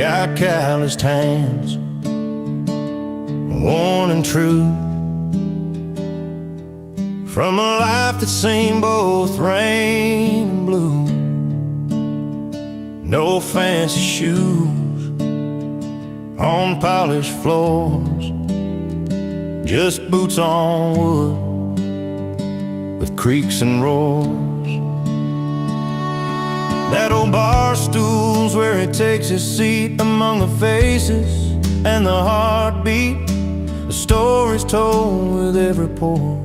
got calloused hands, worn and true, from a life that's seen both rain and blue. No fancy shoes on polished floors, just boots on wood with creaks and roars. That old bar stool's where he takes his seat among the faces and the heartbeat. The stories told with every pore,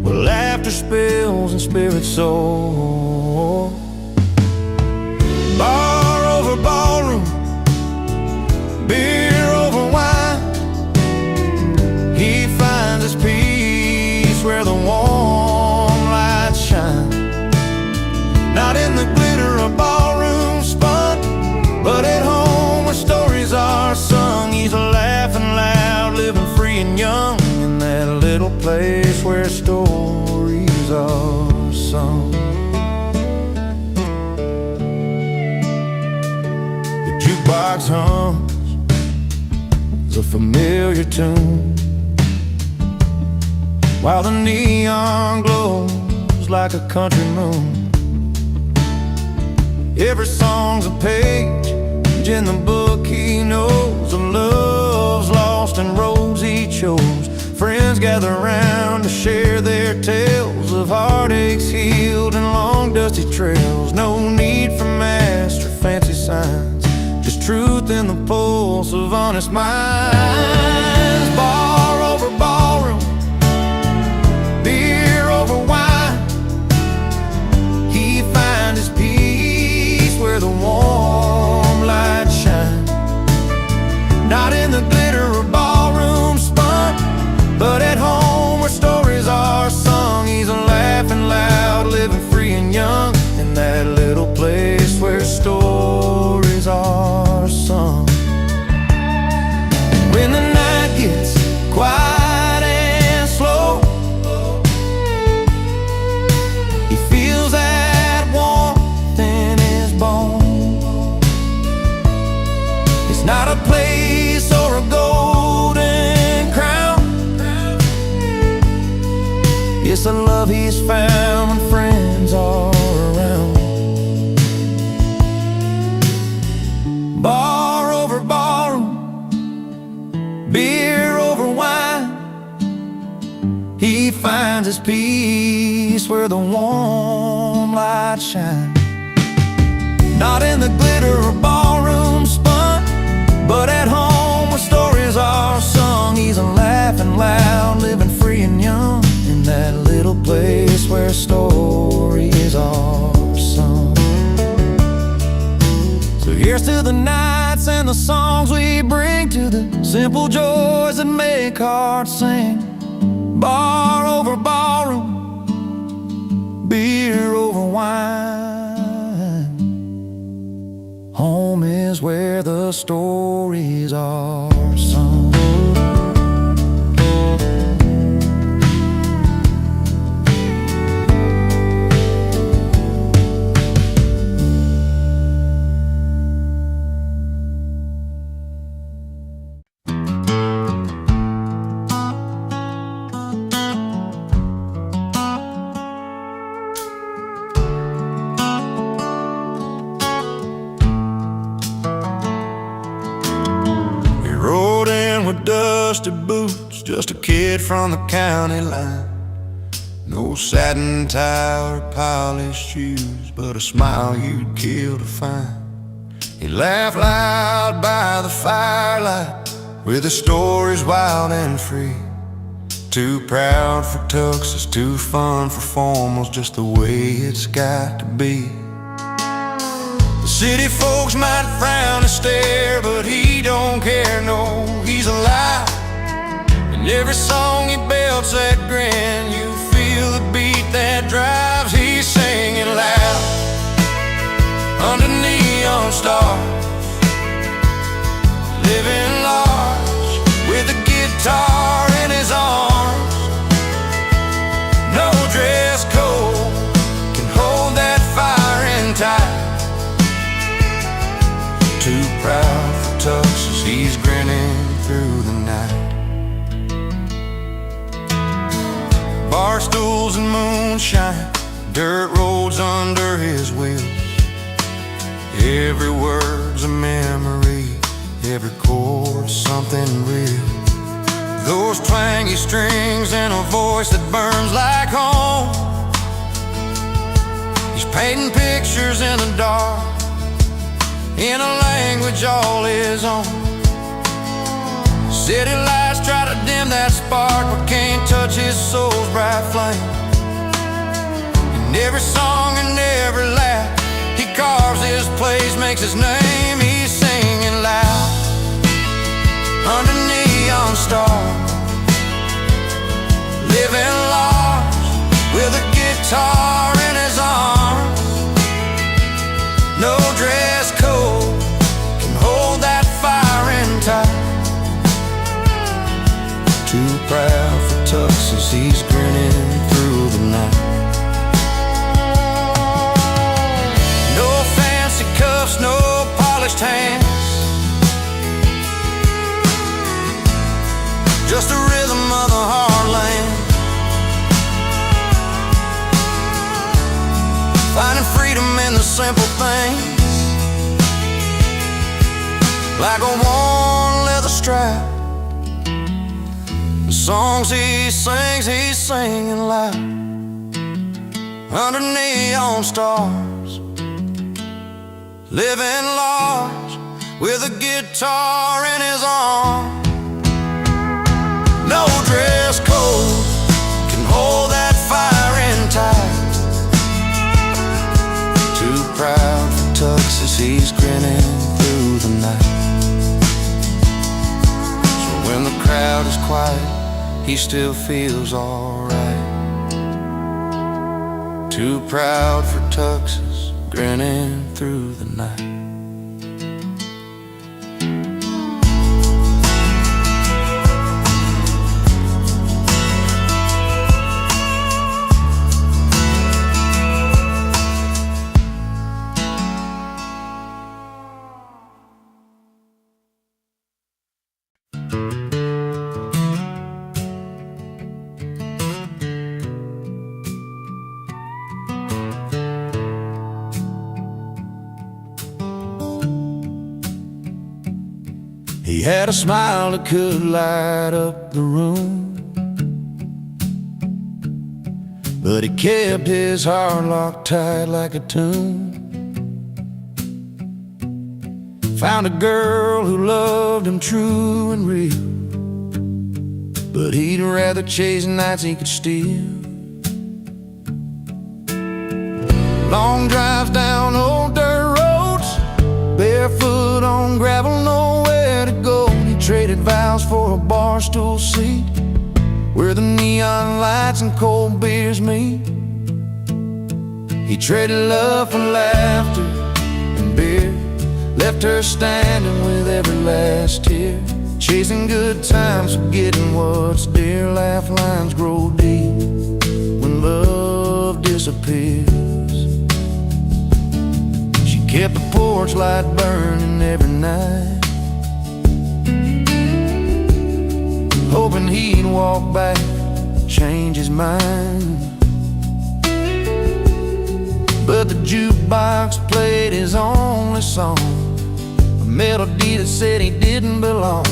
where laughter spills and spirits soar. Bar over ballroom, beer over wine, he finds his peace where the warm lights shine. Not in the glitter of ballroom spun, but at home where stories are sung. He's laughing loud, living free and young, in that little place where stories are sung. The jukebox hums a familiar tune, while the neon glows like a country moon. Every song's a page in the book he knows, of loves lost and roads he chose. Friends gather round to share their tales of heartaches healed and long dusty trails. No need for master fancy signs, just truth in the pulse of honest minds. Bar over ballroom, beer over wine, he finds his peace where the warm lights shine. Not in the glitter of ballroom spun, but at home where stories are sung. He's laughing loud, living free and young, in that little place where stories are sung. When the night gets quiet and slow, he feels that warmth in his bones. It's not a place or a golden crown, it's a love he's found when friends are around. Bar over ballroom, beer over wine, he finds his peace where the warm lights shine. Not in the glitter of ballroom spun, but at home where stories are sung. He's laughing loud, living free and young, in that little place where stories are sung. So here's to the nights and the songs we bring, to the simple joys that make hearts sing. Bar over ballroom, beer over wine, home is where the stories are sung. With dusty boots, just a kid from the county line. No satin tie or polished shoes, but a smile you'd kill to find. He laughed loud by the firelight, with his stories wild and free. Too proud for tuxes, too fun for formals, just the way it's got to be. The city folks might frown and stare, but he don't care, no, he's alive. And every song he belts that grin, you feel the beat that drives. He's singing loud under neon stars, living large with a guitar in his arms. No dress code can hold that fire in tight. Too proud he's grinning through the night. Bar stools and moonshine, dirt roads under his wheels. Every word's a memory, every chord's something real. Those twangy strings and a voice that burns like home. He's painting pictures in the dark, in a language all his own. City lights try to dim that spark, but can't touch his soul's bright flame. In every song and every laugh, he carves his place, makes his name. He's singing loud under neon stars, living large with a guitar in his arms. No dress code can hold that fire in tight. Too proud for tuxes, he's grinning through the night. No fancy cuffs, no polished hands, just the rhythm of the heartland. Finding freedom in the simple things, like a worn leather strap. The songs he sings, he's singing loud under neon stars, living large with a guitar in his arms. No dress code can hold that fire in tight. Too proud for tuxes, he's grinning through the night. So when the crowd is quiet, he still feels alright. Too proud for tuxes, grinning through the night. He had a smile that could light up the room, but he kept his heart locked tight like a tomb. Found a girl who loved him true and real, but he'd rather chase nights he could steal. Long drives down old dirt roads, barefoot on gravel, nowhere to go. He traded vows for a bar stool seat, where the neon lights and cold beers meet. He traded love for laughter and beer, left her standing with every last tear. Chasing good times, forgetting what's dear. Laugh lines grow deep when love disappears. She kept the porch light burning every night, hoping he'd walk back, change his mind. But the jukebox played his only song, a melody that said he didn't belong.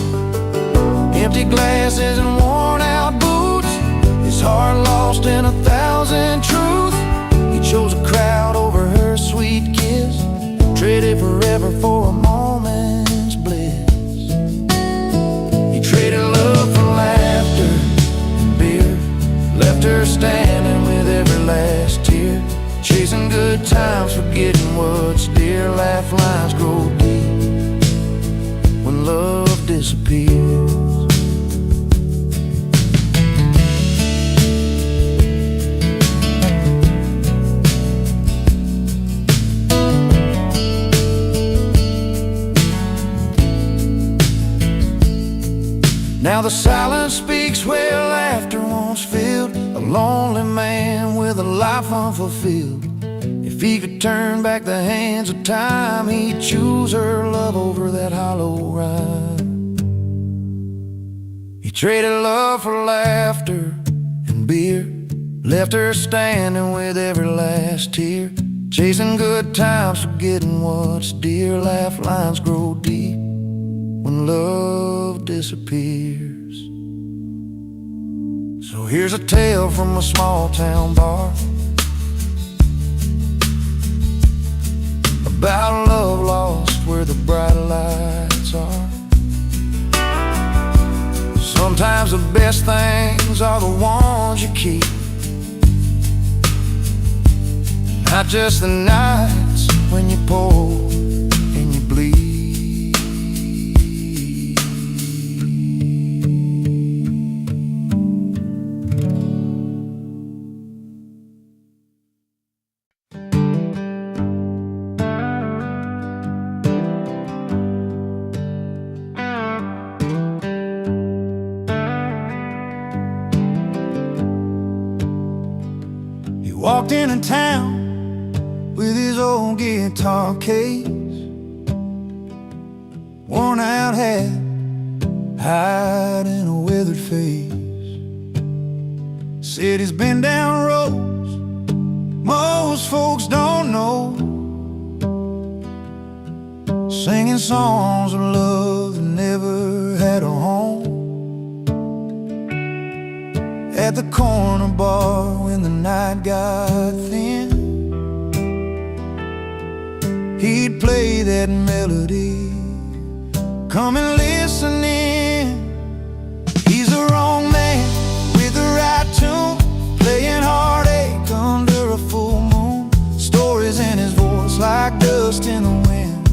Empty glasses and worn out boots, his heart lost in 1,000 truths. He chose a crowd over her sweet kiss, traded forever for a moment's bliss. He traded love for laughter and beer, left her standing with every last tear. Chasing good times, forgetting what's dear. Laugh lines grow deep when love disappears. Now the silence speaks where laughter once filled, a lonely man with a life unfulfilled. If he could turn back the hands of time, he'd choose her love over that hollow rhyme. traded love for laughter and beer, left her standing with every last tear, chasing good times, forgetting what's dear. Laugh lines grow deep when love disappears. So here's a tale from a small town bar about love lost where the bright lights are. Sometimes the best things are the ones you keep, not just the nights when you pour and you bleed. He walked into town with his old guitar case, worn out hat, hiding a withered face. Said he's been down roads most folks don't know, singing songs of love that never had a home. At the corner bar when the night got thin, he'd play that melody, come and listen in. He's the wrong man with the right tune, playing heartache under a full moon. Stories in his voice like dust in the wind,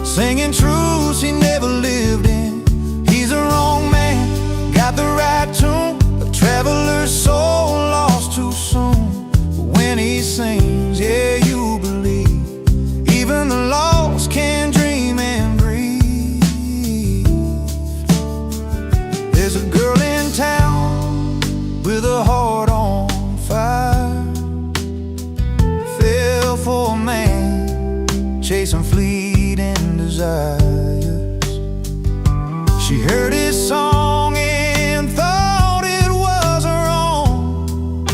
singing truths he never lived in. He's the wrong man, got the right tune, a traveler's soul lost too soon. But when he sings, yeah, you believe even the lost can dream and breathe. There's a girl in town with a heart on fire, fell for a man chasing fleeting desires. She heard his song and thought it was her own,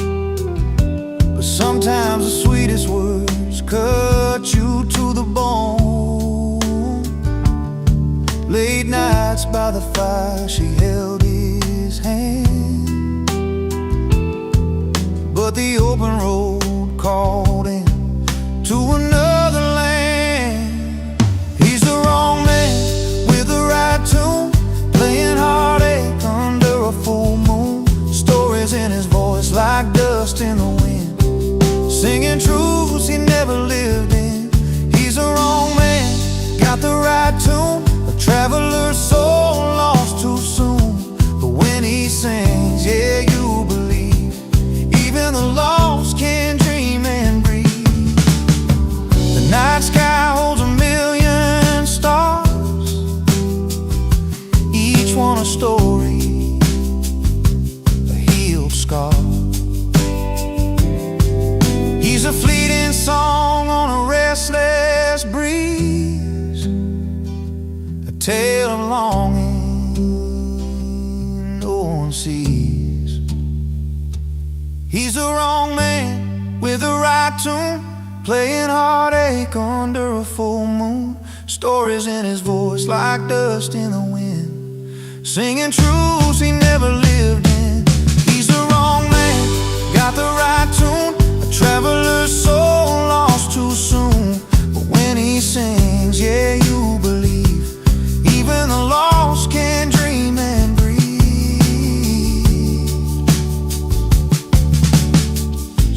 but sometimes the sweetest words cut you to the bone. Late nights by the fire, she held his hand, but the open road called him to another land. He's the wrong man with the right tune, playing heartache under a full moon. Stories in his voice like dust in the wind, singing truths he never lived in. He's the wrong man, got the right tune, a traveler's soul lost too soon. But when he sings, yeah, you believe even the lost can dream and breathe. The night sky holds a million stars, each one a story, a healed scar. He's a fleeting song on a restless breeze, a tale of longing no one sees. He's the wrong man with the right tune, playing heartache under a full moon. Stories in his voice like dust in the wind, singing truths he never lived in. He's the wrong man, got the right tune, a traveler's soul lost too soon. But when he sings, yeah, you believe even the lost can dream and breathe.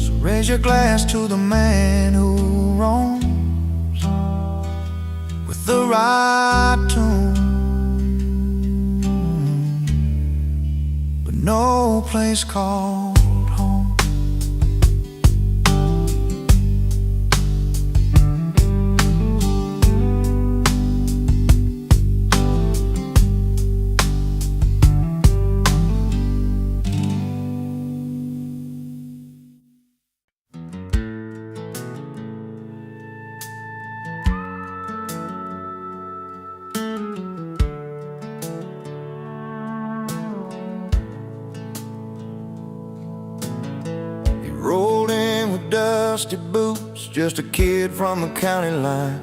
So raise your glass to the man who roams with the right tune, but no place called home. dusty boots, just a kid from the county line.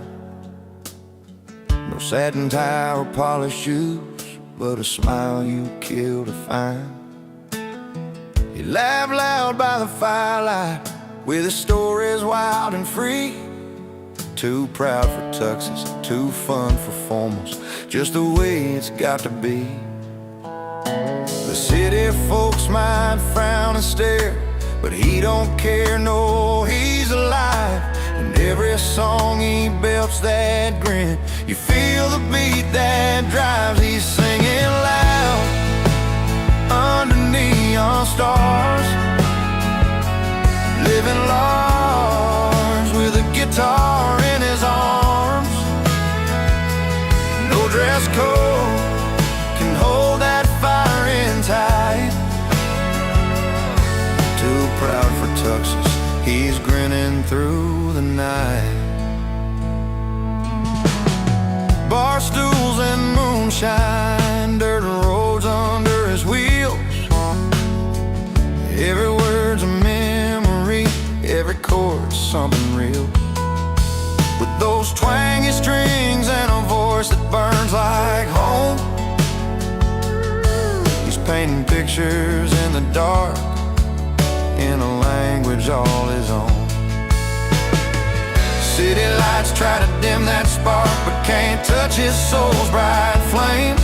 No satin tie or polished shoes, but a smile you kill to find. He laughed loud by the firelight, with his stories wild and free. Too proud for tuxes, too fun for formals, just the way it's got to be. The city folks might frown and stare, but he don't care, no, he's alive. And every song he belts that grin, you feel the beat that drives. He's singing loud under neon stars, living large with a guitar in his arms. No dress code can hold that fire in tight. Too proud for tuxes, he's grinning through the night. Bar stools and moonshine, dirt roads under his wheels. Every word's a memory, every chord's something real. With those twangy strings and a voice that burns like home, he's painting pictures in the dark, in a language all his own. City lights try to dim that spark, but can't touch his soul's bright flame.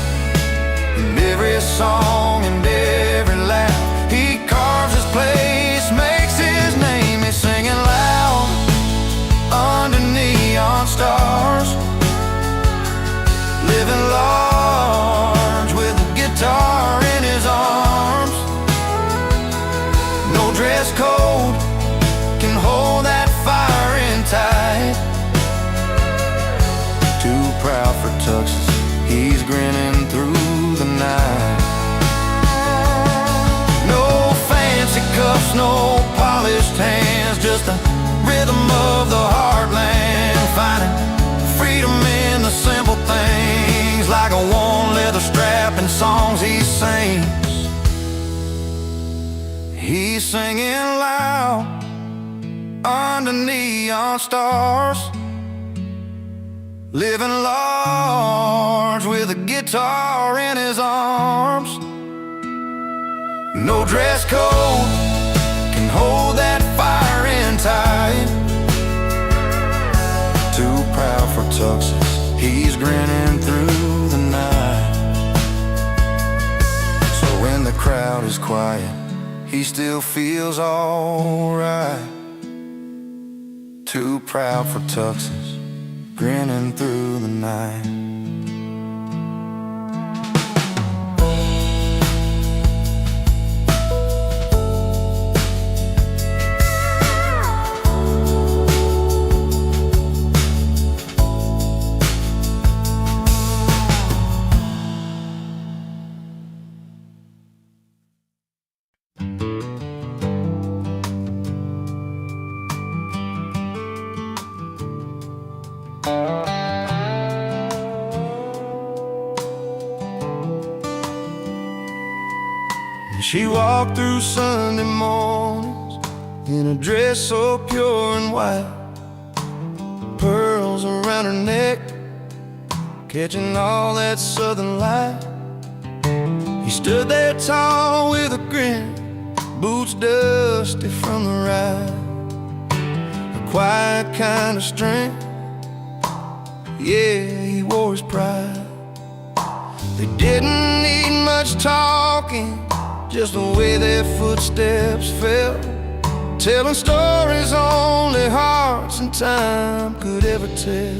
In every song and every laugh, he carves his place, makes his name. He's singing loud under neon stars, living large with a guitar in his arms. No dress code can hold that fire in tight. Too proud for tuxes, he's grinning through the night. No fancy cuffs, no polished hands, just the rhythm of the heartland, finding freedom in the simple things, like a worn leather strap in songs he sings. He's singing loud under neon stars, living large with a guitar in his arms. No dress code can hold that fire in tight. Too proud for tuxes, he's grinning through the night. So when the crowd is quiet, he still feels alright. Too proud for tuxes, grinning through the night. She walked through Sunday mornings in a dress so pure and white, pearls around her neck, catching all that southern light. He stood there tall with a grin, boots dusty from the ride, a quiet kind of strength, yeah, he wore his pride. They didn't need much talking, just the way their footsteps fell, telling stories only hearts and time could ever tell.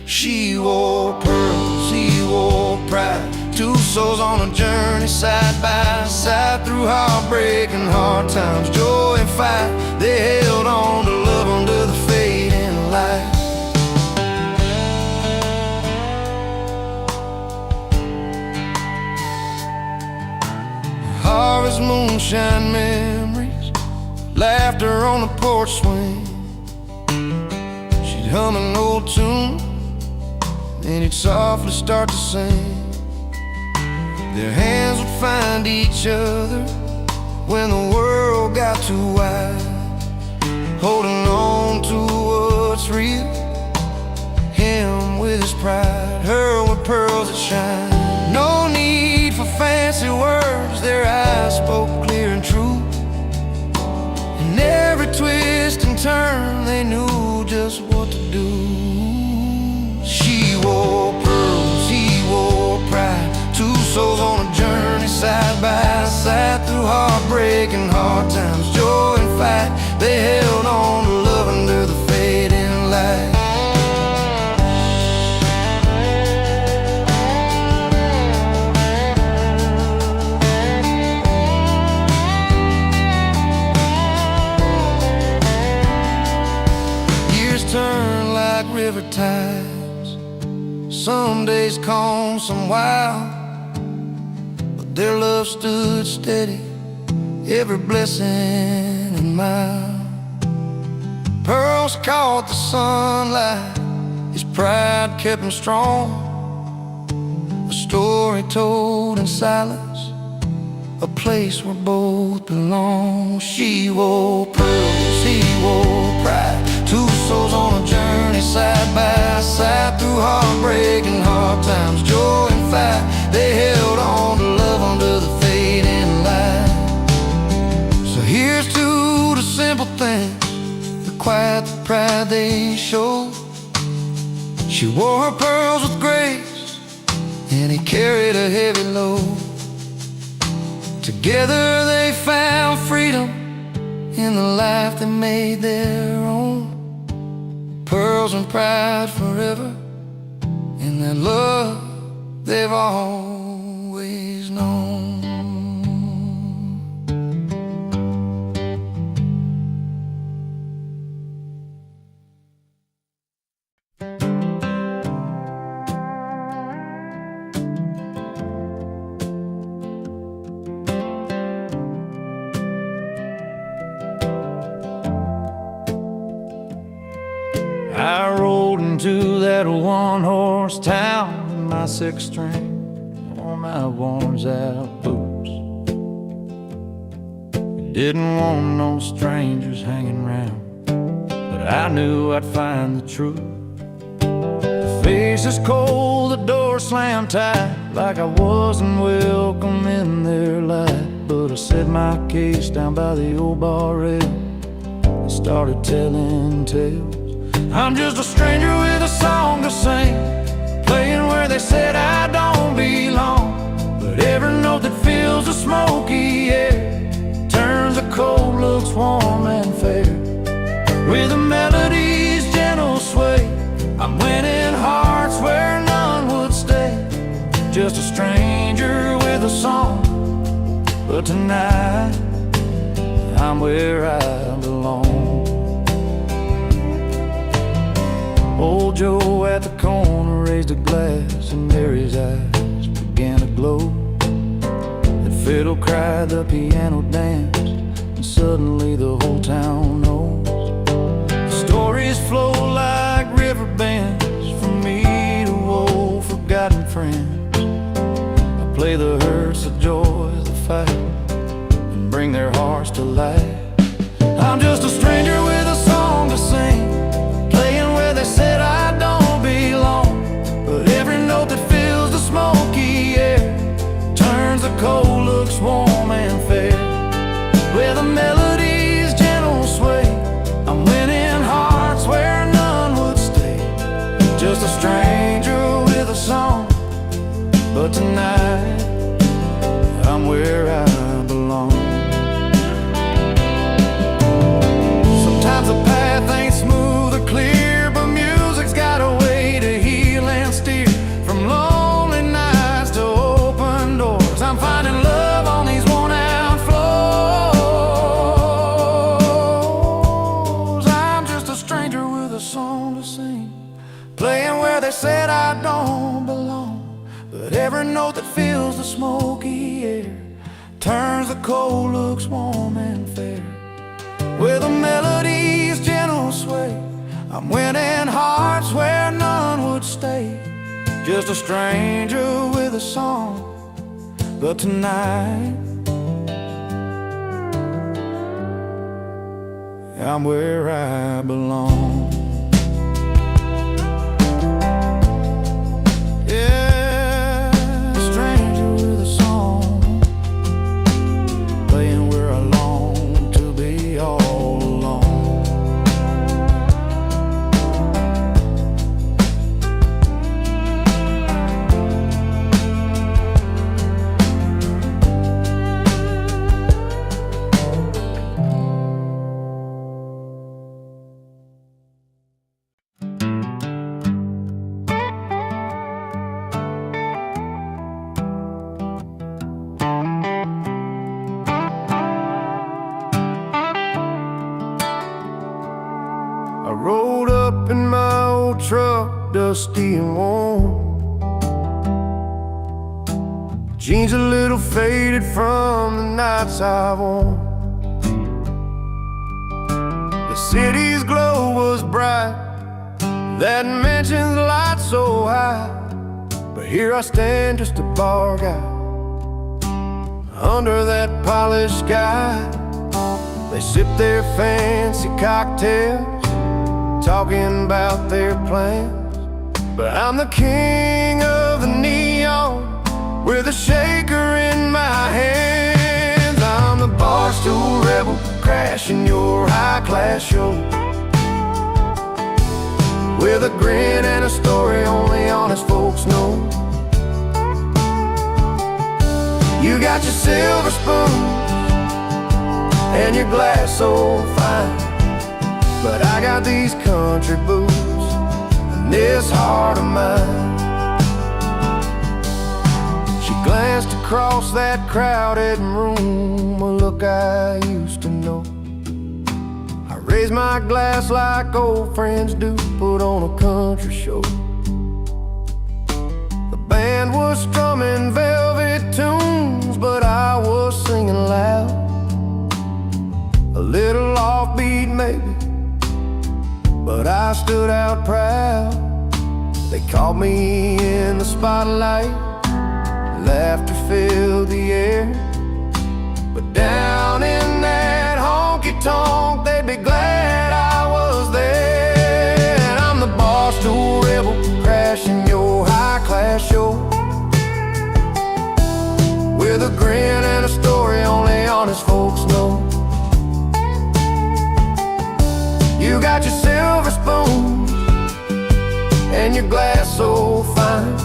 She wore pearls, he wore pride, two souls on a journey side by side, through heartbreak and hard times, joy and fight. They held on to love under the fading light. Harvest moonshine memories, laughter on the porch swing. She'd hum an old tune, and he'd softly start to sing. Their hands would find each other when the world got too wide. holding on to what's real. Him with his pride, her with pearls that shine. No need for fancy words, their eyes spoke clear and true. In every twist and turn, they knew just what to do. She wore pearls, he wore pride. Two souls on a journey side by side, through heartbreak and hard times, joy and fight. They held on to love under the fading light. Years turn like river tides, some days calm, some wild, but their love stood steady, every blessing and mile. Pearls caught the sunlight, his pride kept him strong. A story told in silence, a place where both belong. She wore pearls, he wore pride. Two souls on a journey side by side, through heartbreak and hard times, joy and fight. They held on to love under the fading light. So here's to the simple things, the quiet, the pride they showed. She wore her pearls with grace, and he carried a heavy load. Together they found freedom in the life they made their own. Pearls and pride forever, in that love they've always known. I rolled into that one-horse town in my sixth string on my worn-out boots. Didn't want no strangers hanging round, but I knew I'd find the truth. The face is cold, the door slammed tight, like I wasn't welcome in their light. But I set my case down by the old bar rail and started telling tales. I'm just a stranger with a song to sing, playing where they said I don't belong. But every note that fills the smoky air turns the cold looks warm and fair. With the melody's gentle sway, I'm winning hearts where none would stay. Just a stranger with a song, but tonight I'm where I belong. Old Joe at the corner raised a glass, and Mary's eyes began to glow. The fiddle cried, the piano danced, and suddenly the whole town knows. The stories flow like river bends, from me to old forgotten friends. I play the hurts, the joys, the fight, and bring their hearts to life. I'm just a stranger with a song to sing, they said I don't belong. But every note that fills the smoky air turns the cold looks warm and fair. With a melody's gentle sway, I'm winning hearts where none would stay. Just a stranger with a song, but tonight I'm where I belong. Sometimes the path ain't smooth or clear, got a way to heal and steer. From lonely nights to open doors, I'm finding love on these worn-out floors. I'm just a stranger with a song to sing, playing where they said I don't belong. But every note that fills the smoky air turns the cold looks warm and fair. With a melody's gentle sway, I'm winning hearts where none would stay. Just a stranger with a song, but tonight I'm where I belong. Yeah, a stranger with a song, playing where I long to be all alone. I rolled up in my old truck, dusty and worn, jeans a little faded from the nights I've worn. The city's glow was bright, that mansion's light so high, but here I stand, just a bar guy, under that polished sky. They sip their fancy cocktails, talking about their plans, but I'm the king of the neon, with a shaker in my hands. I'm the barstool rebel, crashing your high-class show, with a grin and a story only honest folks know. You got your silver spoon and your glass so fine, but I got these country boots and this heart of mine. She glanced across that crowded room, a look I used to know. I raised my glass like old friends do, put on a country show. The band was strumming velvet tunes, but I was singing loud, a little offbeat maybe, but I stood out proud. They caught me in the spotlight, laughter filled the air, but down in that honky-tonk they'd be glad I was there. And I'm the barstool rebel, crashing your high-class show, with a grin and a story only honest folks know. You got your silver spoon and your glass so fine,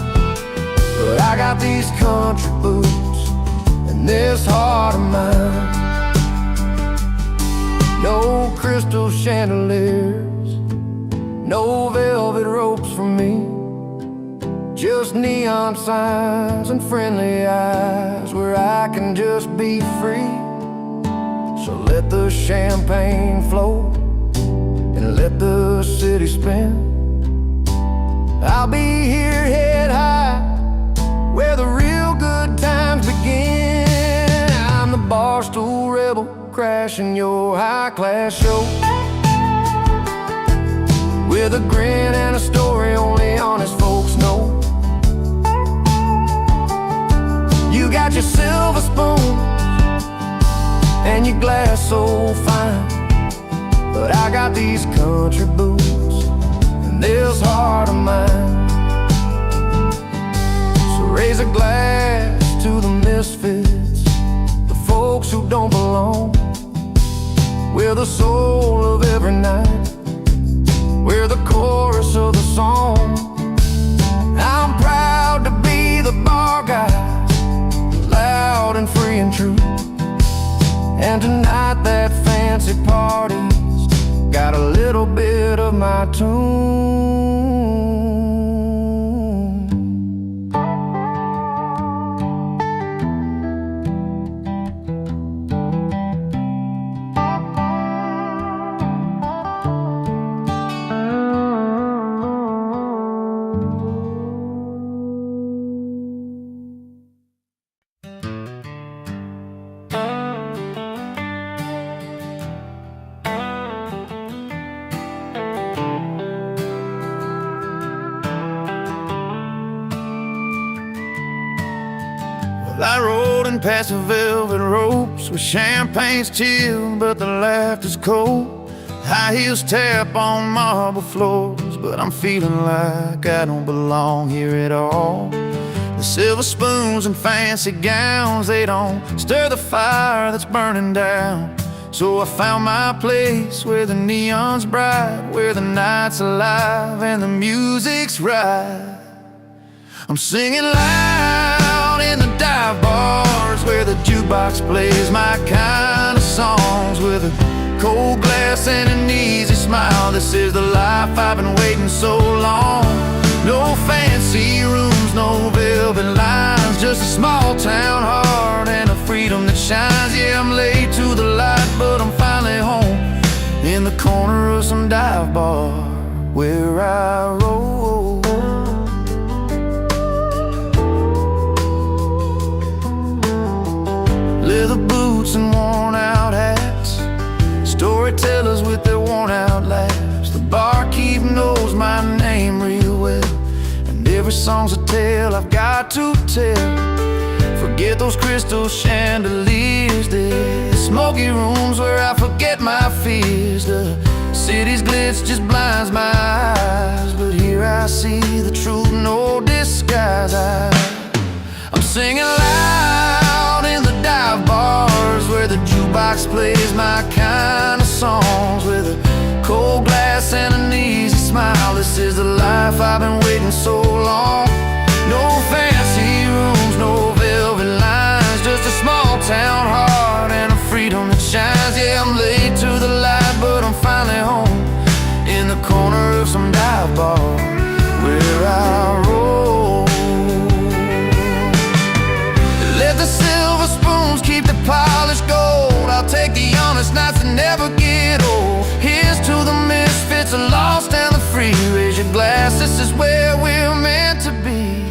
but I got these country boots and this heart of mine. No crystal chandeliers, no velvet ropes for me, just neon signs and friendly eyes where I can just be free. So let the champagne flow and let the city spin. I'll be here head high, where the real good times begin. I'm the barstool rebel, crashing your high-class show, with a grin and a story only honest folks know. You got your silver spoon and your glass so fine, but I got these country boots and this heart of mine. So raise a glass to the misfits, the folks who don't belong. We're the soul of every night, we're the chorus of the song. I'm proud to be the bar guy, loud and free and true. And tonight that fancy party's got a little bit of my tune. I rode in past the velvet ropes, with champagne's chilled but the laughter's cold. High heels tap on marble floors, but I'm feeling like I don't belong here at all. The silver spoons and fancy gowns, they don't stir the fire that's burning down. So I found my place where the neon's bright, where the night's alive and the music's right. I'm singing loud in the dive bars, where the jukebox plays my kind of songs, with a cold glass and an easy smile. This is the life I've been waiting so long. No fancy rooms, no velvet lines, just a small town heart and a freedom that shines. Yeah, I'm late to the light, but I'm finally home, in the corner of some dive bar where I roll. Leather boots and worn out hats, storytellers with their worn out laughs. The barkeep knows my name real well, and every song's a tale I've got to tell. Forget those crystal chandeliers, the smoky rooms where I forget my fears. The city's glitz just blinds my eyes, but here I see the truth, no disguise. I'm singing loud in the dive bars, where the jukebox plays my kind of songs, with a cold glass and an easy smile. This is the life I've been waiting so long. No fancy rooms, no velvet lines, just a small town heart and a freedom that shines. Yeah, I'm late to the light, but I'm finally home, in the corner of some dive bar where I roll. Let the silver spoons keep the polished gold, I'll take the honest nights that never get old. Here's to the misfits, the lost and the free. Raise your glass, this is where we're meant to be.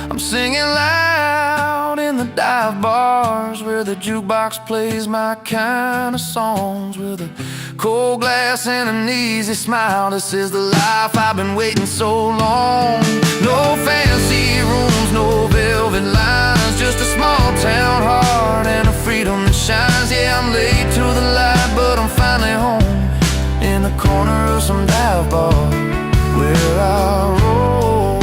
I'm singing loud in the dive bars, where the jukebox plays my kind of songs, with a cold glass and an easy smile. This is the life I've been waiting so long. No fancy rooms, no velvet lines, just a small town heart and a freedom that shines. Yeah, I'm late to the light, but I'm finally home, in the corner of some dive bar where I roll.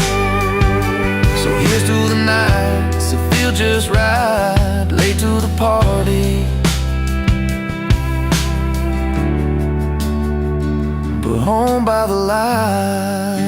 So here's to the nights that feel just right, late to the party, but home by the light.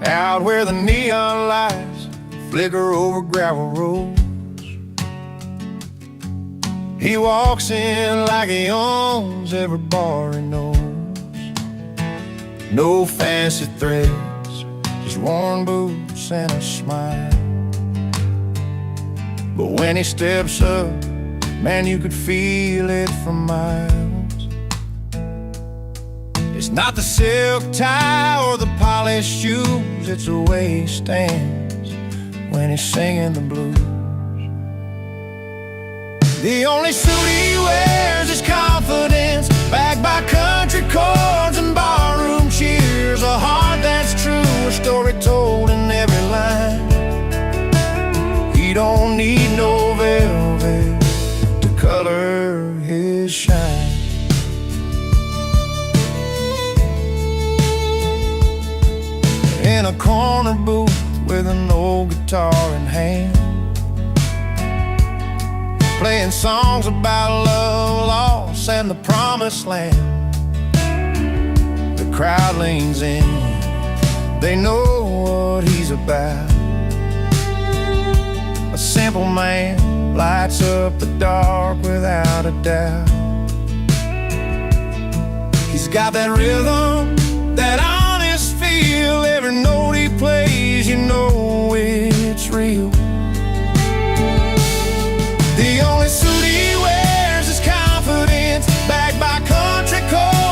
Out where the neon lights flicker over gravel roads, he walks in like he owns every bar he knows. No fancy threads, just worn boots and a smile. But when he steps up, man, you could feel it from miles. It's not the silk tie or the polished shoes, it's the way he stands when he's singing the blues. The only suit he wears is confidence, backed by country chords and barroom cheers. A heart that's true, a story told in every line. He don't need no velvet to color his shine. In a corner booth with an old guitar in hand, playing songs about love, loss, and the promised land. The crowd leans in, they know what he's about. A simple man lights up the dark without a doubt. He's got that rhythm, that honest feel. Every note he plays, you know it's real. The only suit he wears is confidence, backed by country chords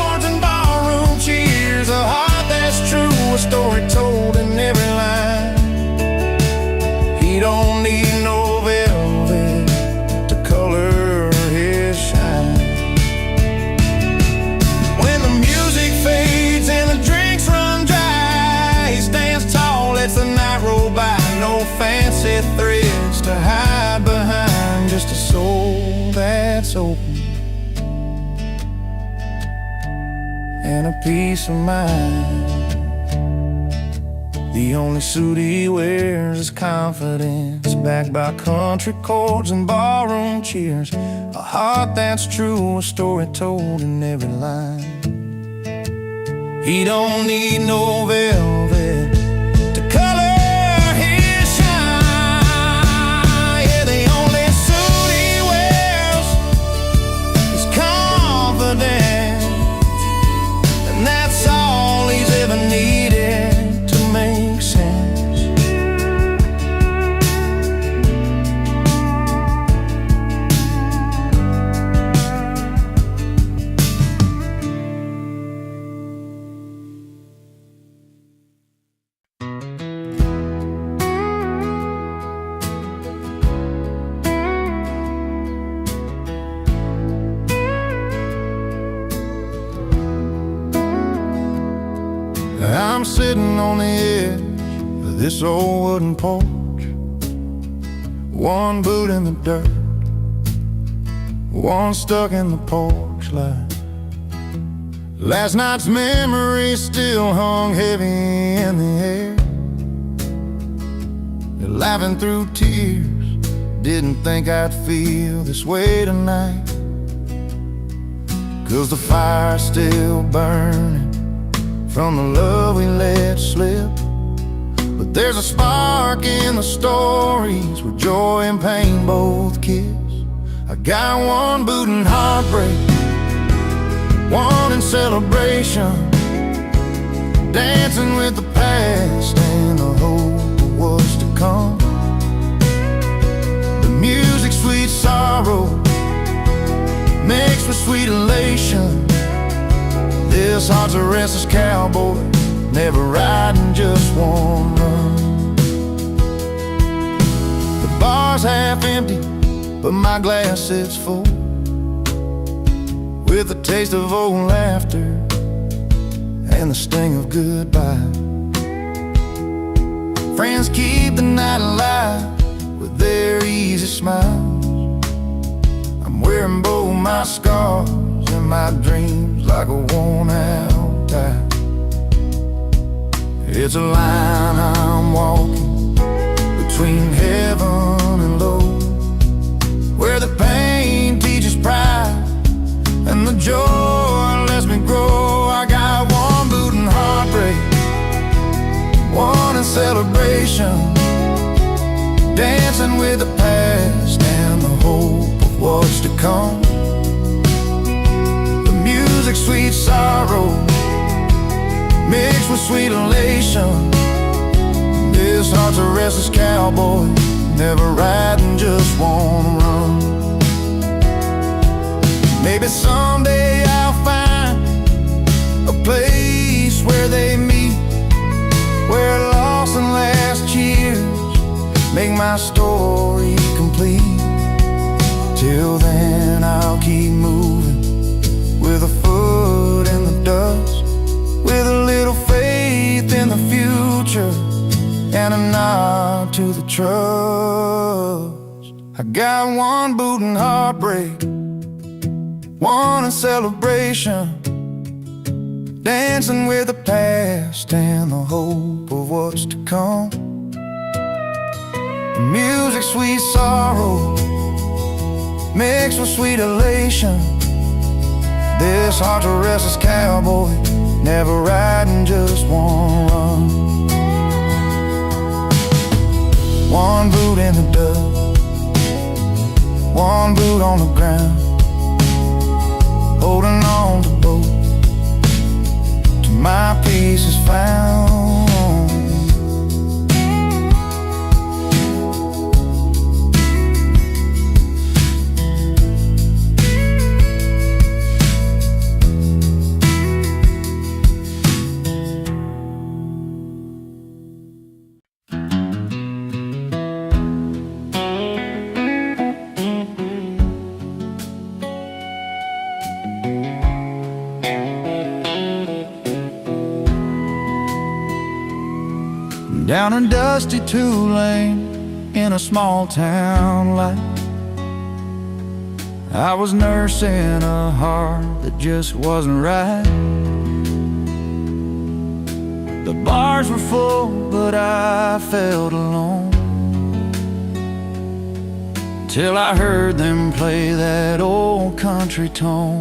just a soul that's open and a peace of mind. The only suit he wears is confidence, backed by country chords and ballroom cheers. A heart that's true, a story told in every line. He don't need no velvet to color his shine. Yeah, the only suit he wears is confidence, and that's all he's ever needed to make sense. I'm sitting on the edge of this old wooden porch, one boot in the dirt, one stuck in the porch light. Last night's memory still hung heavy in the air. You're laughing through tears, didn't think I'd feel this way tonight, 'cause the fire's still burning from the love we let slip. But there's a spark in the stories where joy and pain both kiss. I got one boot in heartbreak, one in celebration, dancing with the past and the hope of what's to come. The music, sweet sorrow, mixed with sweet elation. This heart's a restless cowboy, never riding just one run. The bar's half empty, but my glass sits full, with the taste of old laughter and the sting of goodbye. Friends keep the night alive with their easy smiles. I'm wearing both my scars and my dreams like a worn-out tie. It's a line I'm walking between heaven and low, where the pain teaches pride and the joy lets me grow. I got one boot in heartbreak, one in celebration, dancing with the past and the hope of what's to come. Music, sweet sorrow, mixed with sweet elation. This heart's a restless cowboy, never riding just one run. Maybe someday I'll find a place where they meet, where lost and last cheers make my story complete. Till then I'll keep moving, with a foot in the dust, with a little faith in the future and a nod to the trust. I got one boot in heartbreak, one in celebration, dancing with the past and the hope of what's to come. Music, sweet sorrow, mixed with sweet elation. This heart's a restless cowboy, never riding just one run. One boot in the dust, one boot on the ground, holding on to both till my peace is found. Down a dusty two-lane in a small town light, I was nursing a heart that just wasn't right. The bars were full, but I felt alone, till I heard them play that old country tone.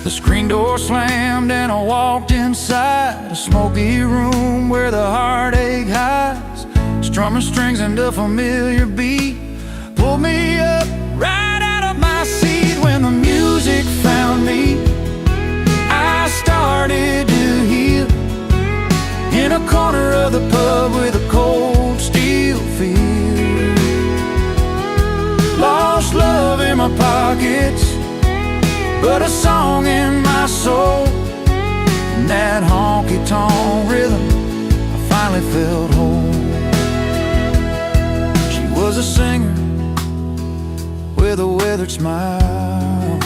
The screen door slammed and I walked inside a smoky room where the heartache hides. Strumming strings and a familiar beat pulled me up right out of my seat. When the music found me, I started to heal in a corner of the pub with a cold steel feel. Lost love in my pockets, but a song in my soul. In that honky-tonk rhythm, I finally felt whole. She was a singer with a weathered smile,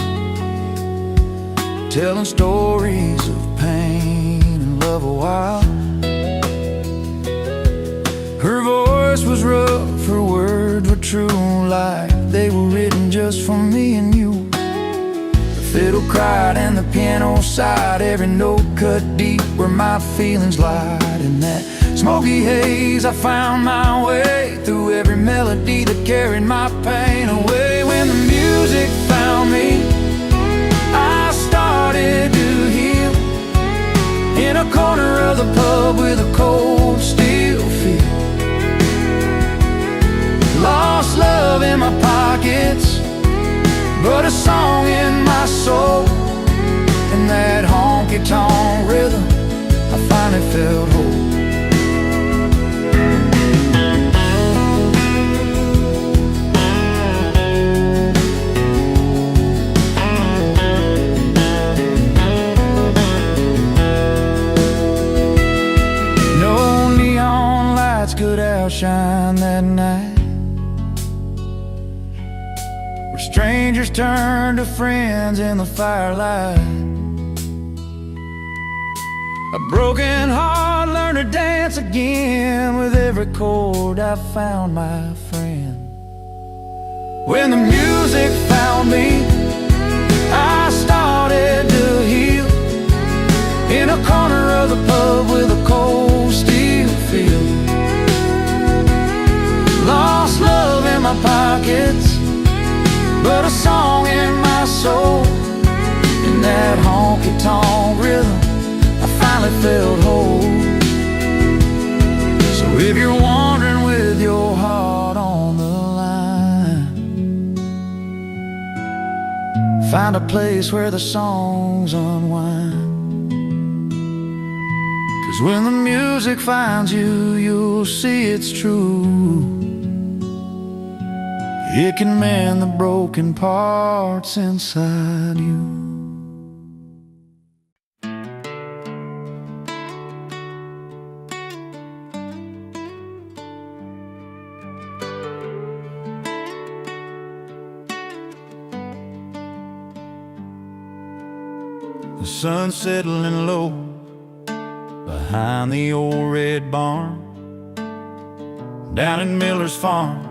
telling stories of pain and love a while. Her voice was rough, her words were true, like they were written just for me and you. The fiddle cried and the piano sighed, every note cut deep where my feelings lied. In that smoky haze I found my way through every melody that carried my pain away. When the music found me, I started to heal in a corner of the pub with a cold steel feel. Lost love in my pockets, but a song in my soul. In that honky-tonk rhythm, I finally felt whole. No neon lights could outshine that night. Strangers turned to friends in the firelight. A broken heart learned to dance again. With every chord I found my friend. When the music found me, I started to heal in a corner of the pub with a cold steel feel. Lost love in my pockets, but a song in my soul. In that honky-tonk rhythm, I finally felt whole. So if you're wandering with your heart on the line, find a place where the songs unwind. 'Cause when the music finds you, you'll see it's true. It can mend the broken parts inside you. The sun's settling low behind the old red barn down in Miller's farm,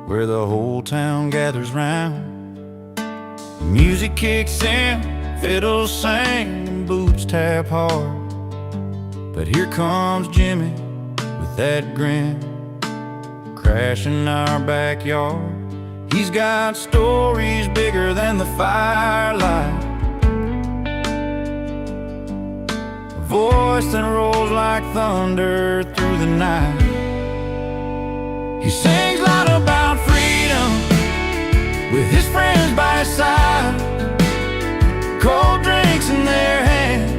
where the whole town gathers round. The music kicks in, fiddles sing, and boots tap hard. But here comes Jimmy with that grin, crashing our backyard. He's got stories bigger than the firelight, a voice that rolls like thunder through the night. He sings loud about freedom with his friends by his side, cold drinks in their hand,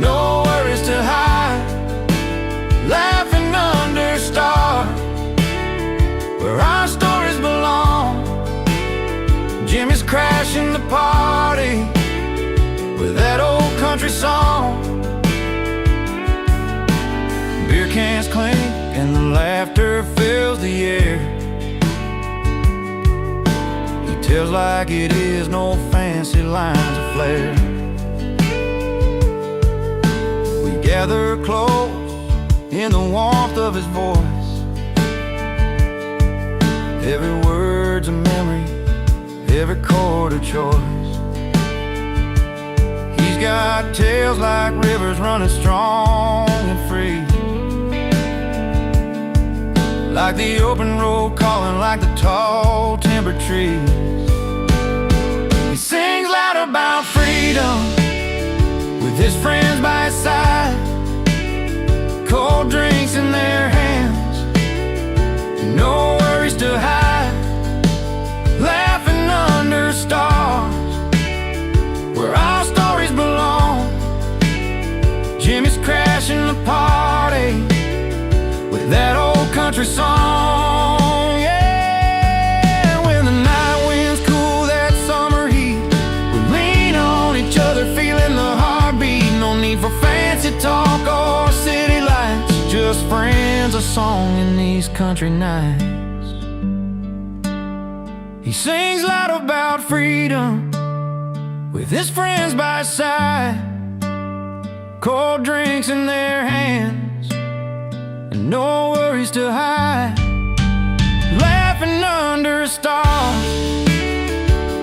no worries to hide, laughing under stars where our stories belong. Jimmy's crashing the party with that old country song. Beer cans clink and the laughter fills the air. He tells like it is, no fancy lines of flair. We gather close in the warmth of his voice, Every word's a memory, every chord a choice. He's got tales like rivers running strong and free, like the open road calling, like the tall timber trees. He sings loud about freedom with his friends by his side, cold drinks in their hands, no worries to hide, laughing under stars where our stories belong. Jimmy's crashing the party with that old country song. Yeah, when the night winds cool that summer heat, we lean on each other, feeling the heartbeat. No need for fancy talk or city lights, just friends, a song in these country nights. He sings loud about freedom with his friends by his side, cold drinks in their hands, and no worries to hide, laughing under stars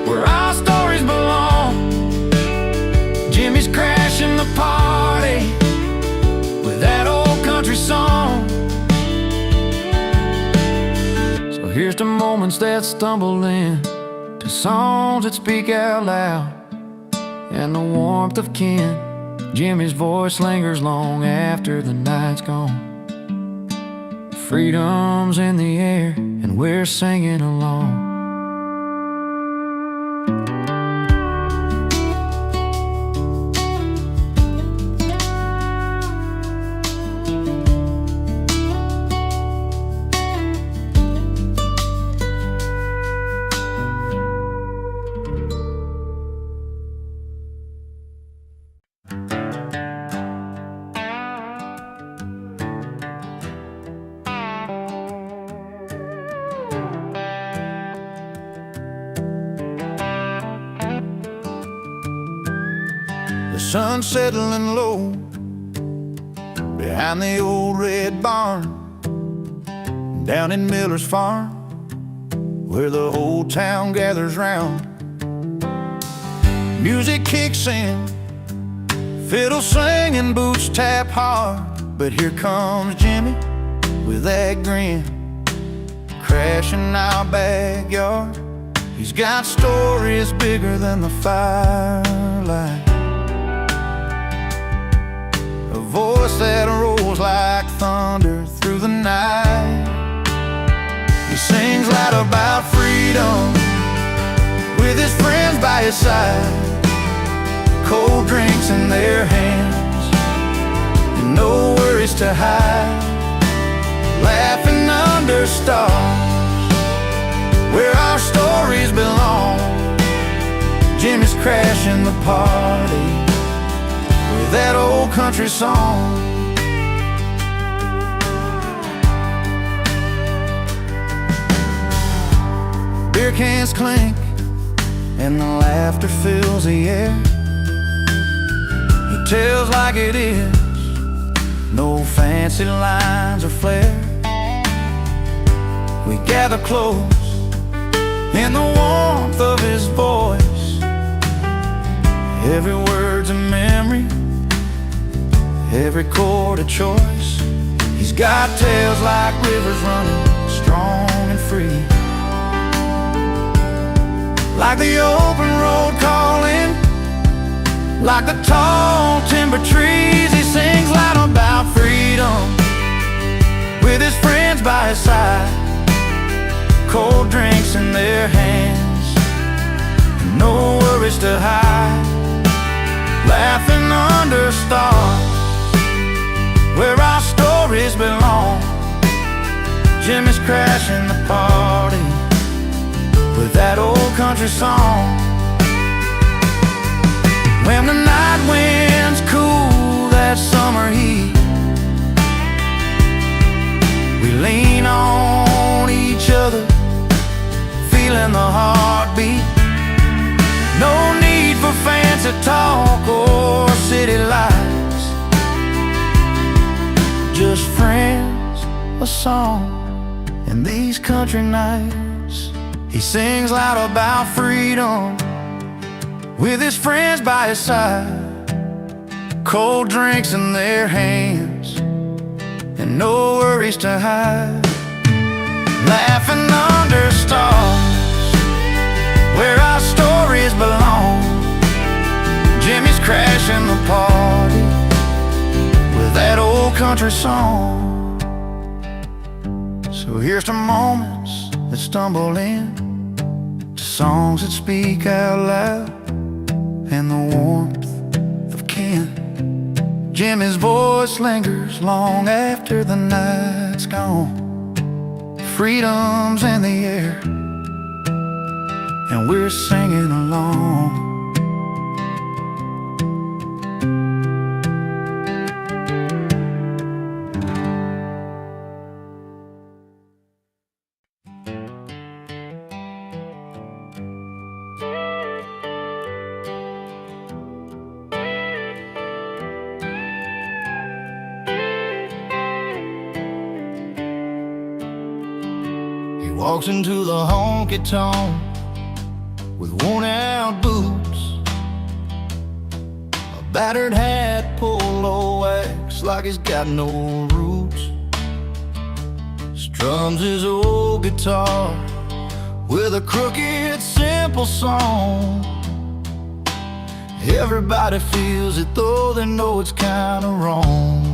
where our stories belong. Jimmy's crashing the party with that old country song. So here's to moments that stumble in, to songs that speak out loud, and the warmth of kin. Jimmy's voice lingers long after the night's gone. Freedom's in the air and we're singing along. The sun's settling low behind the old red barn, down in Miller's farm, where the whole town gathers round. Music kicks in, fiddle singing, boots tap hard. But here comes Jimmy with that grin, crashing our backyard. He's got stories bigger than the firelight, a voice that rolls like thunder through the night. He sings loud about freedom with his friends by his side, cold drinks in their hands, and no worries to hide, laughing under stars where our stories belong. Jimmy's crashing the party with that old country song. Beer cans clink and the laughter fills the air. He tells like it is, no fancy lines or flair. We gather close in the warmth of his voice, every word's a memory, every chord a choice. He's got tales like rivers running strong and free, like the open road calling, like the tall timber trees. He sings loud about freedom with his friends by his side, cold drinks in their hands, no worries to hide, laughing under stars where our stories belong. Jimmy's crashing the party with that old country song. When the night winds cool that summer heat, we lean on each other, feeling the heartbeat. No need for fancy talk or city lights, just friends, a song in these country nights. days, he sings loud about freedom with his friends by his side, cold drinks in their hands and no worries to hide, laughing under stars where our stories belong. Jimmy's crashing the party with that old country song. So here's to moments that stumble in, to songs that speak out loud, and the warmth of kin. Jimmy's voice lingers long after the night's gone. Freedom's in the air, and we're singing along. Walks into the honky-tonk with worn-out boots, a battered hat, polo wax like he's got no roots. Strums his old guitar with a crooked, simple song. Everybody feels it, though they know it's kinda wrong.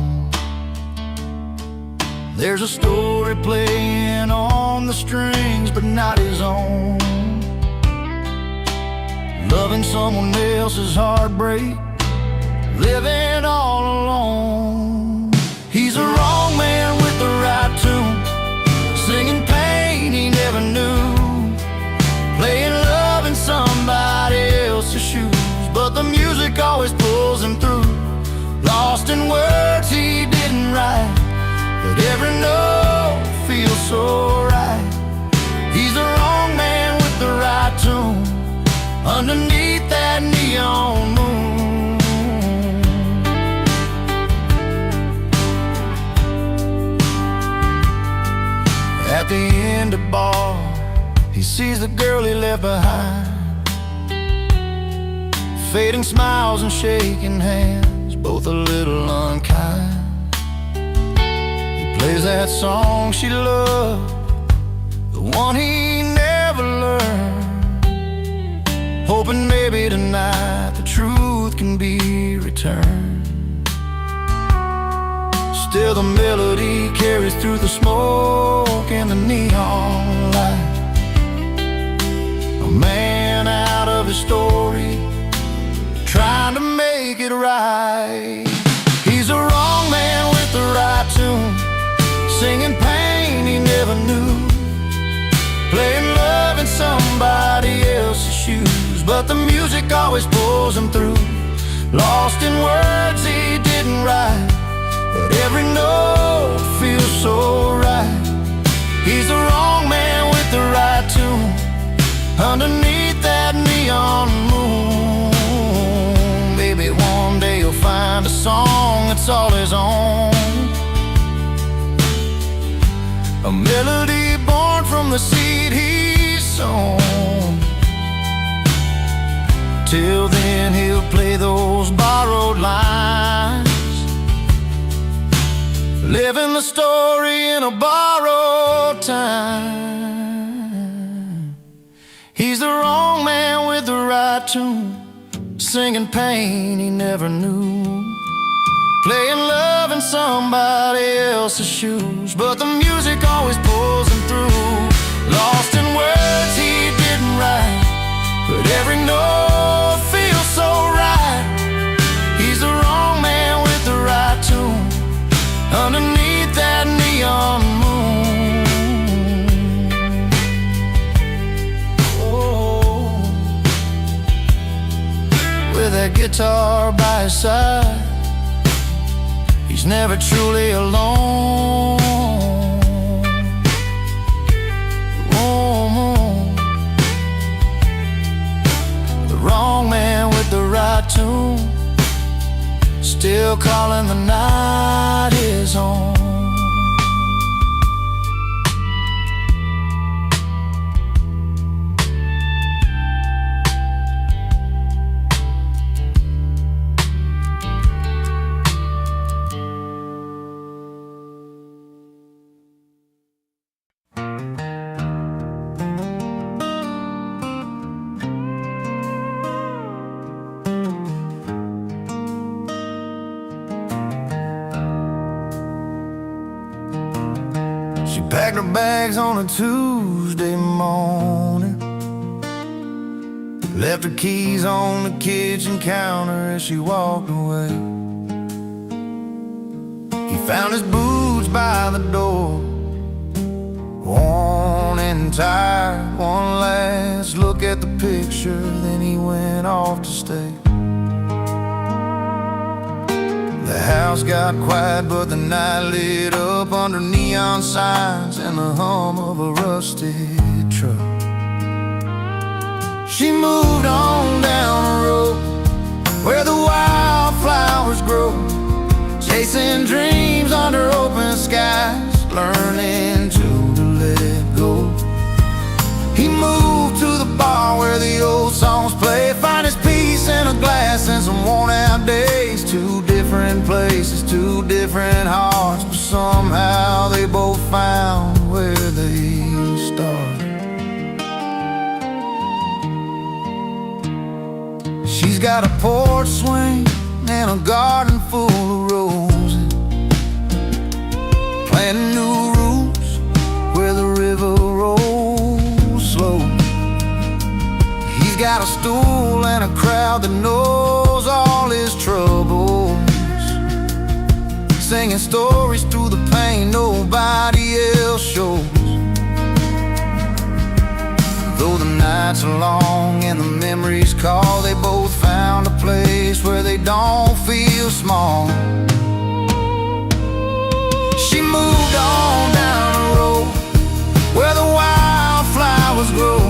There's a story playing on the strings, but not his own. Loving someone else's heartbreak, living all alone. He's a wrong man with the right tune, singing pain he never knew, playing love in somebody else's shoes, but the music always pulls him through. Lost in words he didn't write, but every note feels so right. He's the wrong man with the right tune, underneath that neon moon. At the end of bar, he sees the girl he left behind, fading smiles and shaking hands, both a little unkind. Plays that song she loved, the one he never learned, hoping maybe tonight the truth can be returned. Still the melody carries through the smoke and the neon light. A man out of his story, trying to make it right. He's a wrong man with the right tune, singing pain he never knew, playing love in somebody else's shoes, but the music always pulls him through. Lost in words he didn't write, but every note feels so right. He's the wrong man with the right tune, underneath that neon moon. Maybe one day you'll find a song that's all his own, a melody born from the seed he's sown. Till then he'll play those borrowed lines, living the story in a borrowed time. He's the wrong man with the right tune, singing pain he never knew, playing love in somebody else's shoes, but the music always pulls him through. Lost in words he didn't write, but every note feels so right. He's the wrong man with the right tune, underneath that neon moon. Oh, with that guitar by his side, he's never truly alone. The wrong man with the right tune, still calling the night his home. packed her bags on a Tuesday morning, left her keys on the kitchen counter as she walked away. He found his boots by the door, worn and tired. One last look at the picture, then he went off to stay. The house got quiet, but the night lit up under neon signs and the hum of a rusty truck. She moved on down the road where the wildflowers grow, chasing dreams under open skies, learning to let go. He moved to the bar where the old songs play, find his peace in a glass and some worn out days. Two different places, two different hearts, but somehow they both found where they started. She's got a porch swing and a garden full of roses, planting new roots where the river rolls slow. He's got a stool and a crowd that knows all his troubles, singing stories through the pain nobody else shows. Though the nights are long and the memories call, they both found a place where they don't feel small. She moved on down the road where the wildflowers grow,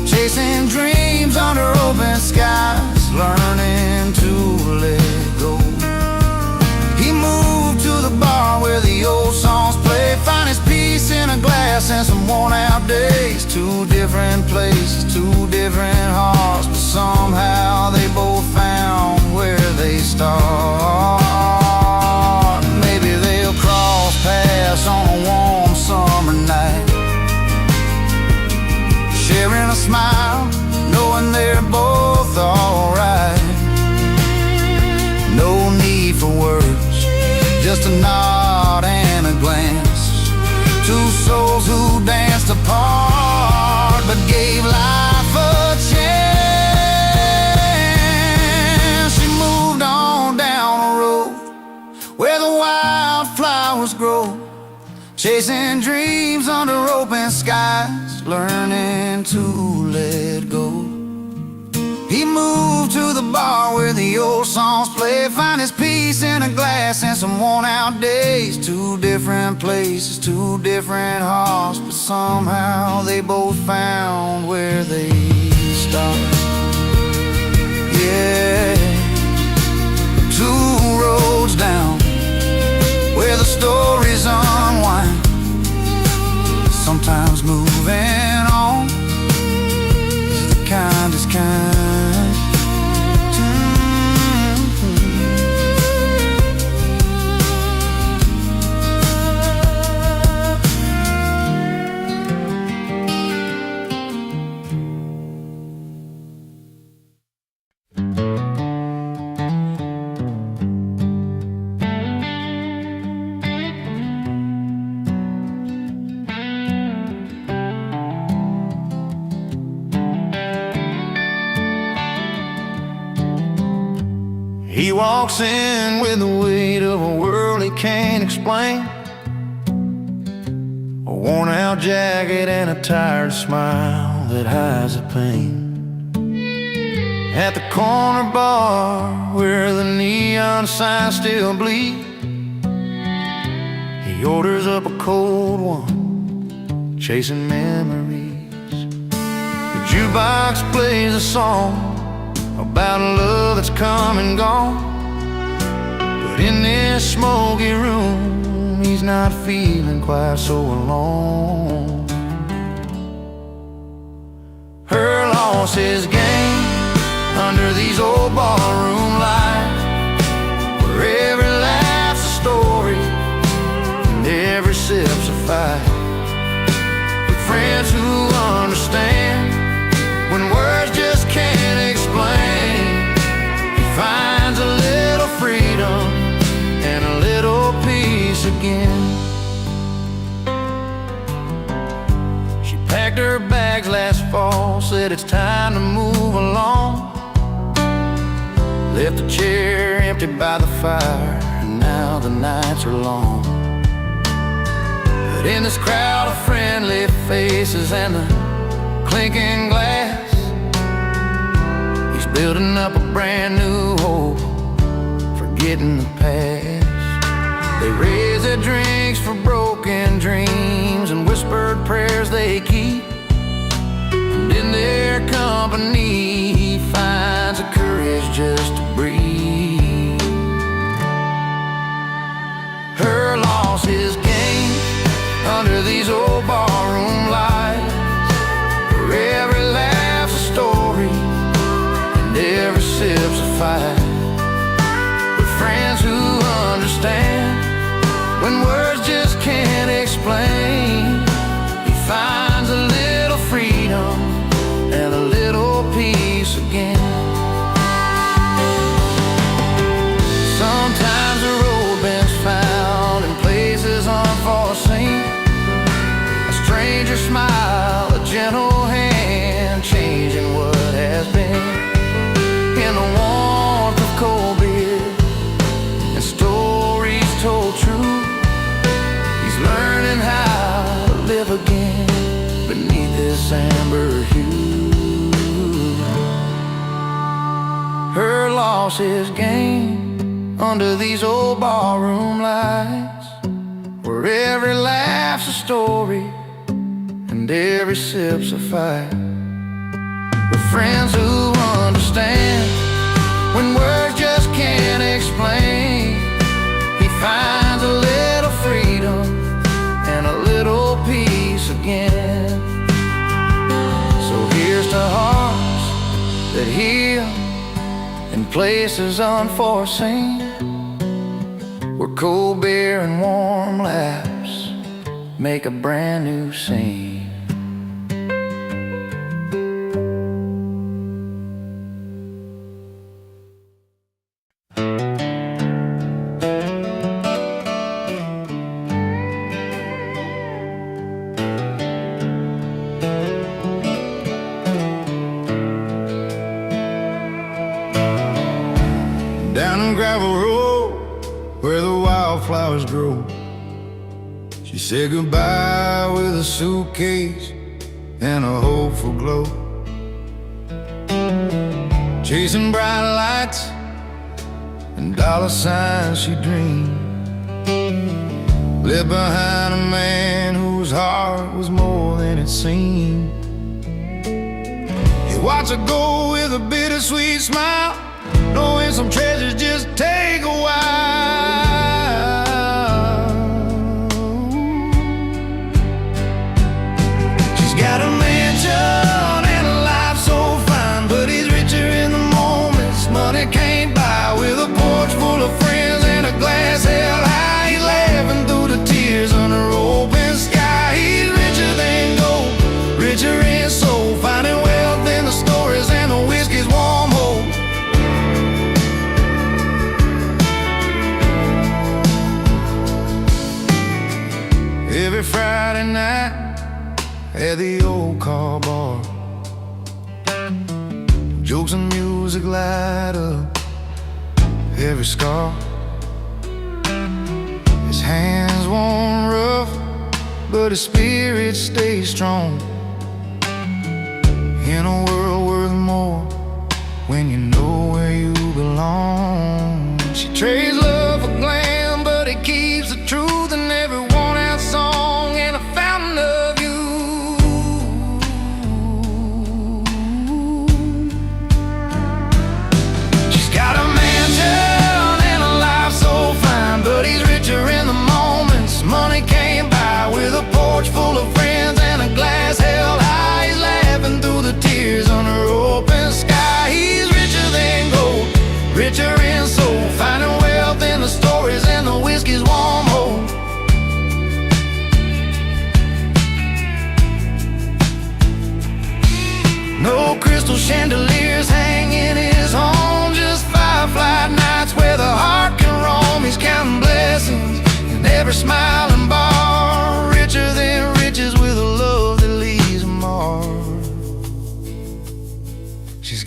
chasing dreams under open skies, learning to let go. He moved to the bar where the old songs play, find his peace in a glass and some worn out days. Two different places, two different hearts, but somehow they both found where they start. Maybe they'll cross paths on a warm summer night, sharing a smile, knowing they're both alright. No need for words, just a nod and a glance. Two souls who danced apart but gave life a chance. She moved on down the road where the wildflowers grow, chasing dreams under open skies, learning to let go. He moved to the bar where the old songs play, find his peace in a glass and some worn out days. Two different places, two different hearts, but somehow they both found where they started. Yeah, two roads down where the stories unwind, sometimes moving on is the kindest kind. He walks in with the weight of a world he can't explain, a worn out jacket and a tired smile that hides the pain. At the corner bar where the neon signs still bleed, he orders up a cold one, chasing memories. The jukebox plays a song about a love that's come and gone, but in this smoky room he's not feeling quite so alone. Her loss is gain under these old ballroom lights, where every laugh's a story and every sip's a fight, with friends who understand when words just can't explain. He finds a little freedom and a little peace again. packed her bags last fall, said it's time to move along. Left the chair empty by the fire, and now the nights are long. But in this crowd of friendly faces and the clinking glass, he's building up a brand new hope, forgetting the past. They raise their drinks for broken dreams and whispered prayers they keep. And in their company he finds the courage just to breathe. Her loss is gain under these old barroom lights, where every laugh's a story and every sip's a fight. With friends who understand when words just can't explain, he finds a little freedom and a little peace again. Sometimes the road bends found in places unforeseen. A stranger smile, a gentle hand, changing what has been. In the warmth of cold beer and stories told true, he's learning how to live again beneath this amber hue. Her loss is gain under these old barroom lights, where every laugh's a story and every sip's a fight. With friends who understand when words just can't explain, he finds a little freedom and a little peace again. So here's to hearts that heal in places unforeseen, where cold beer and warm laughs make a brand new scene. Down a gravel road where the wildflowers grow, she said goodbye with a suitcase and a hopeful glow. Chasing bright lights and dollar signs she dreamed, left behind a man whose heart was more than it seemed. He watched her go with a bittersweet smile, knowing some treasures just take a while. She's got a mansion and a life so fine, but he's richer in the moments money can't buy. With a porch full of friends and a glass held high, he's laughing through the tears under open sky. He's richer than gold, richer in soul, finding wealth in the stories and the whiskey's warm hope. Every Friday night at the old car bar, jokes and music light up every scar. His hands worn rough, but his spirit stays strong. In a world worth more when you know where you belong. She trades love for glam, but it keeps the truth in every worn-out song and a fountain of you. She's got a mansion and a life so fine, but he's richer in the moments money can't buy. With a porch full of friends and a glass held high, he's laughing through the tears under open sky. He's richer than gold, richer in soul, finding wealth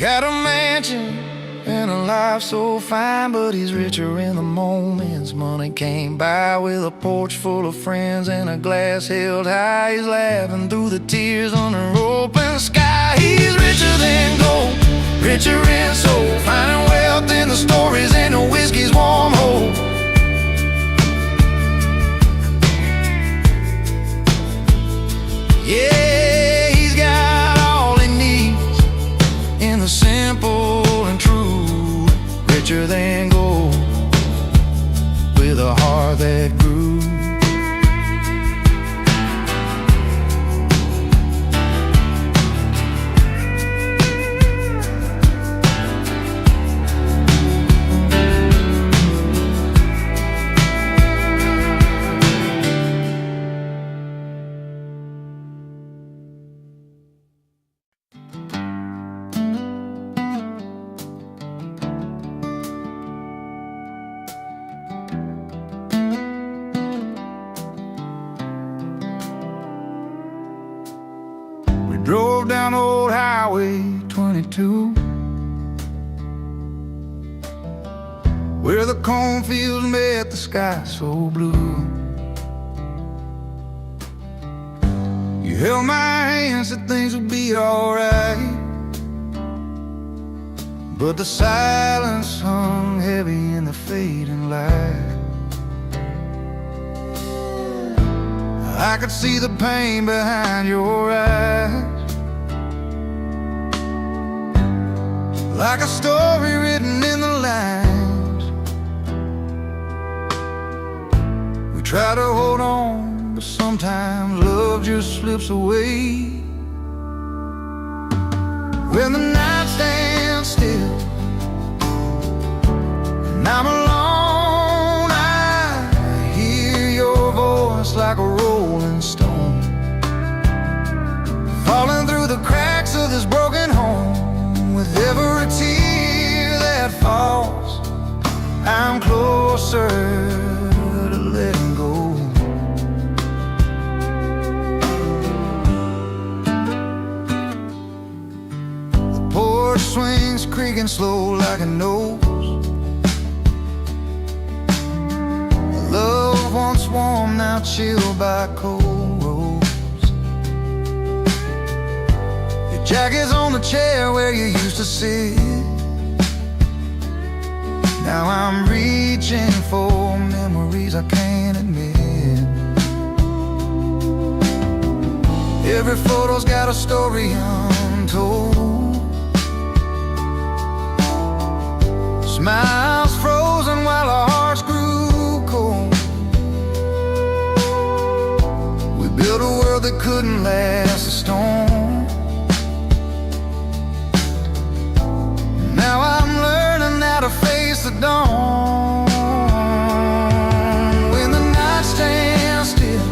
got a mansion and a life so fine, but he's richer in the moments money came by. With a porch full of friends and a glass held high, he's laughing through the tears under open sky. He's richer than gold, richer in soul, finding wealth in the stories and the whiskey's warm hold. Yeah, he's got all he needs in the simple and true. Richer than gold, with a heart that grew. Drove down old Highway 22, where the cornfields met the sky so blue. You held my hand, said things would be alright, but the silence hung heavy in the fading light. I could see the pain behind your eyes, like a story written in the lines. We try to hold on, but sometimes love just slips away. When the night stands still and I'm alone, I hear your voice like a rolling stone, falling through the cracks of this broken home. With every tear that falls, I'm closer to letting go. The porch swings creaking slow like a nose. Love once warm, now chilled by cold roads. Jacket's on the chair where you used to sit. Now I'm reaching for memories I can't admit. Every photo's got a story untold. Smiles frozen while our hearts grew cold. We built a world that couldn't last a storm. Now I'm learning how to face the dawn. When the night stands still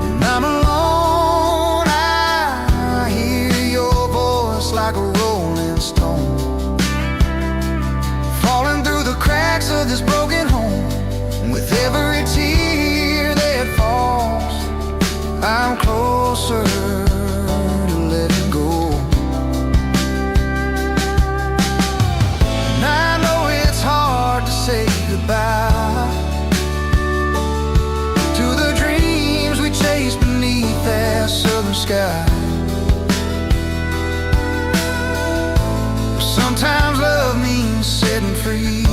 and I'm alone, I hear your voice like a rolling stone, falling through the cracks of this broken home. With every tear that falls, I'm closer to letting go. Say goodbye to the dreams we chased beneath that southern sky. Sometimes love means setting free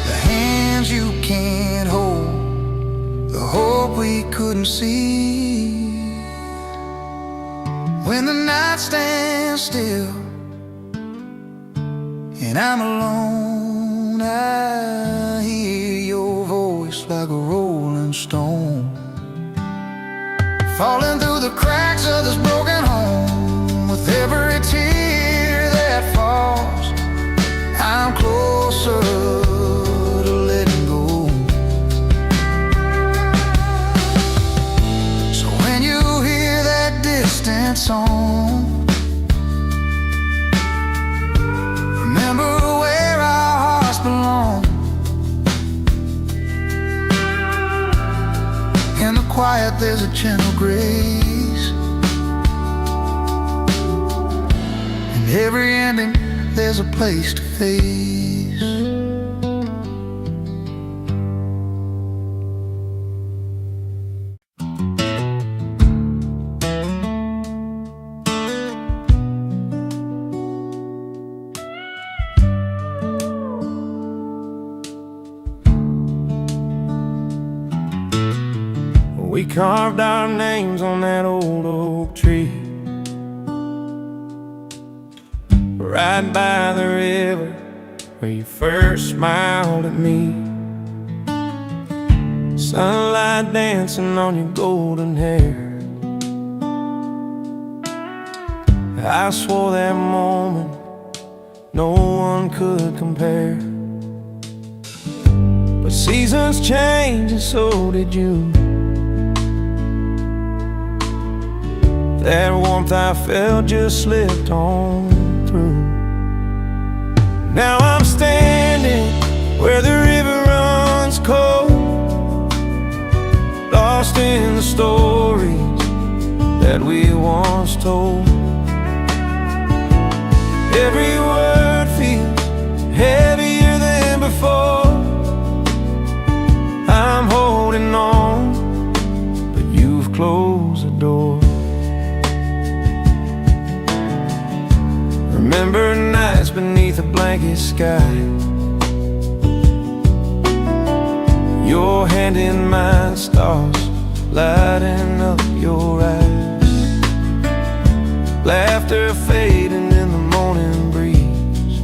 the hands you can't hold, the hope we couldn't see. When the night stands still and I'm alone, I hear your voice like a rolling stone, falling through the cracks of this broken home. With every tear that falls, I'm closer to letting go. So when you hear that distant song, remember where our hearts belong. In the quiet there's a gentle grace, every ending, there's a place to face. We carved our names on that old oak tree, right by the river where you first smiled at me. Sunlight dancing on your golden hair. I swore that moment no one could compare. But seasons change and so did you. That warmth I felt just slipped on through. Now I'm standing where the river runs cold, lost in the stories that we once told. Every word feels heavier than before. I'm holding on, but you've closed the door. Remember nights beneath a blanket sky, your hand in mine, stars lighting up your eyes. Laughter fading in the morning breeze.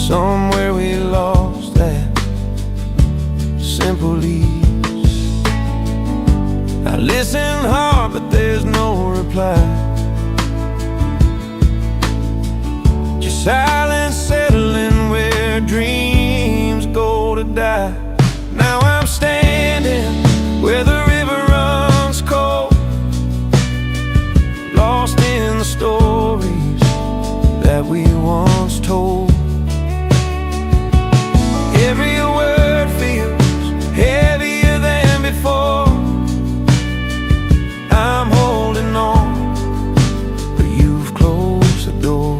Somewhere we lost that simple ease. I listen hard but there's no reply. Silence settling where dreams go to die. Now I'm standing where the river runs cold, lost in the stories that we once told. Every word feels heavier than before. I'm holding on, but you've closed the door.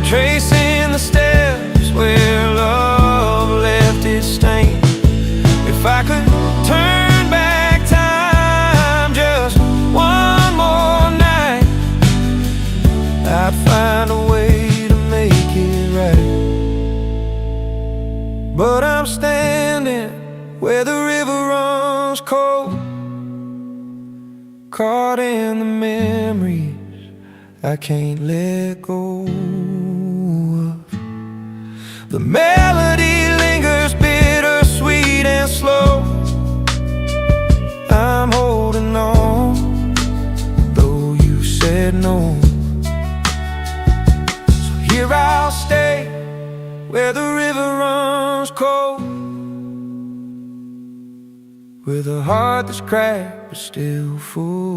Tracing the steps where love left its stain. If I could turn back time just one more night, I'd find a way to make it right. But I'm standing where the river runs cold, caught in the memories I can't let go of. The melody lingers bittersweet and slow. I'm holding on, though you said no. So here I'll stay, where the river runs cold, with a heart that's cracked but still full.